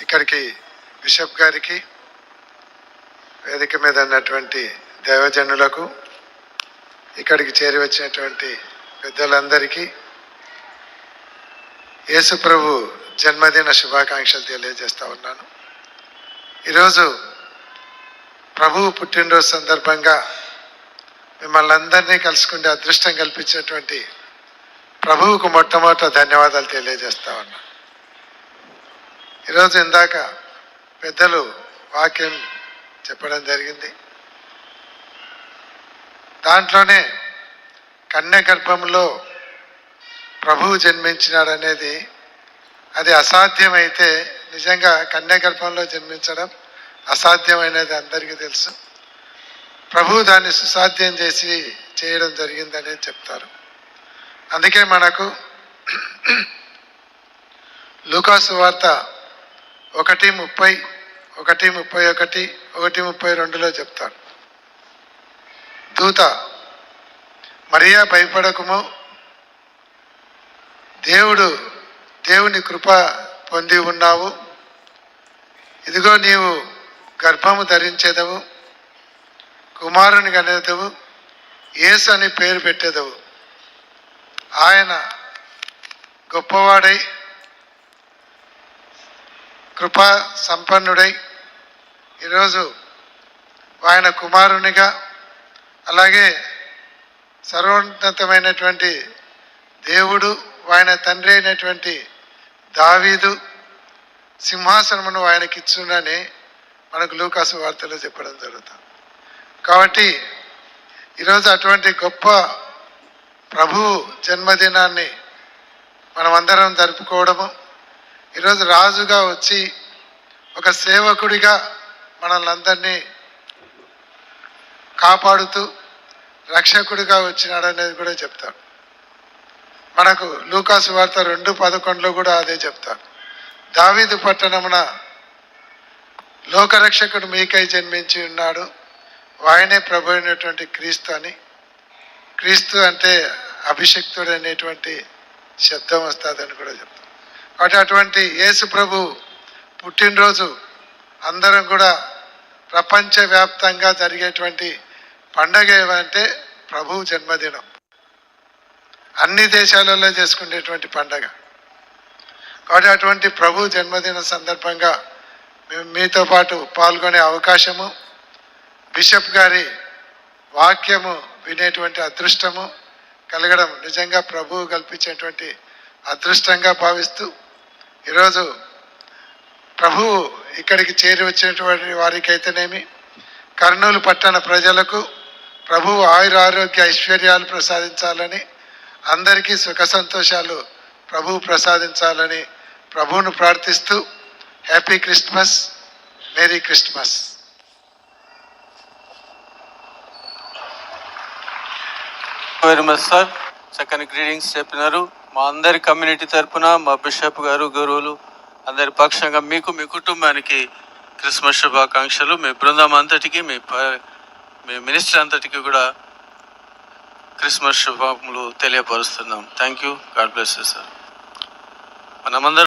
ఇక్కడికి బిషప్ గారికి, వేదిక మీద ఉన్నటువంటి దైవజనులకు, ఇక్కడికి చేరి వచ్చినటువంటి పెద్దలందరికీ యేసు ప్రభు జన్మదిన శుభాకాంక్షలు తెలియజేస్తా ఉన్నాను. ఈరోజు ప్రభువు పుట్టినరోజు సందర్భంగా మిమ్మల్ని అందరినీ కలుసుకునే అదృష్టం కల్పించినటువంటి ప్రభువుకు మొట్టమొదట ధన్యవాదాలు తెలియజేస్తా ఉన్నా. ఈరోజు ఇందాక పెద్దలు వాక్యం చెప్పడం జరిగింది. దాంట్లోనే కన్య గర్భంలో ప్రభువు జన్మించినాడనేది అది అసాధ్యమైతే, నిజంగా కన్య గర్భంలో జన్మించడం అసాధ్యమైనది అందరికీ తెలుసు. ప్రభువు దాన్ని సుసాధ్యం చేయడం జరిగిందనేది చెప్తారు. అందుకే మనకు లూకాసు వార్త 1:30, 1:31, 1:32 చెప్తాడు. దూత, మరియా భయపడకుము, దేవుని కృప పొంది ఉన్నావు, ఇదిగో నీవు గర్భము ధరించేదవు, కుమారుని కనేదవు, యేసు అని పేరు పెట్టేదవు. ఆయన గొప్పవాడై కృపా సంపన్నుడై ఈరోజు ఆయన కుమారునిగా, అలాగే సర్వోన్నతమైనటువంటి దేవుడు ఆయన తండ్రి అయినటువంటి దావీదు సింహాసనమును ఆయనకి ఇచ్చునని మనకు లూకాసు వార్తలో చెప్పడం జరుగుతుంది. కాబట్టి ఈరోజు అటువంటి గొప్ప ప్రభువు జన్మదినాన్ని మనమందరం జరుపుకోవడము, ఈరోజు రాజుగా వచ్చి ఒక సేవకుడిగా మనల్ని అందరినీ కాపాడుతూ రక్షకుడిగా వచ్చినాడనేది కూడా చెప్తాడు. మనకు లూకాసు వార్త 2:11 కూడా అదే చెప్తాడు. దావీదు పట్టణమున లోకరక్షకుడు మీకై జన్మించి ఉన్నాడు, ఆయనే ప్రభు అయినటువంటి క్రీస్తు అని. క్రీస్తు అంటే అభిషక్తుడు అనేటువంటి శబ్దం వస్తుందని కూడా చెప్తాడు. కాబట్టి అటువంటి యేసు ప్రభు పుట్టినరోజు అందరం కూడా ప్రపంచవ్యాప్తంగా జరిగేటువంటి పండగ ఏమంటే ప్రభువు జన్మదినం. అన్ని దేశాలలో చేసుకునేటువంటి పండగ. కాబట్టి అటువంటి ప్రభు జన్మదిన సందర్భంగా మేము మీతో పాటు పాల్గొనే అవకాశము, బిషప్ గారి వాక్యము వినేటువంటి అదృష్టము కలగడం నిజంగా ప్రభువు కల్పించేటువంటి అదృష్టంగా భావిస్తూ, ఈరోజు ప్రభువు ఇక్కడికి చేరి వచ్చినటువంటి వారికైతేనేమి, కర్నూలు పట్టణ ప్రజలకు ప్రభువు ఆయురారోగ్య ఐశ్వర్యాలు ప్రసాదించాలని, అందరికీ సుఖ సంతోషాలు ప్రభువు ప్రసాదించాలని ప్రభువును ప్రార్థిస్తూ happy Christmas, merry Christmas. Very much sir, చక్కని గ్రీటింగ్స్ చెప్పినారు. మా అందరి కమ్యూనిటీ తరఫున, మా బిషప్ గారు, గురువులు అందరి పక్షంగా మీకు, మీ కుటుంబానికి క్రిస్మస్ శుభాకాంక్షలు. మీ బృందం అంతటికి, మీ మినిస్టర్ అంతటికి కూడా క్రిస్మస్ శుభములు తెలియపరుస్తున్నాం. Thank you. God bless you sir. మనమందరం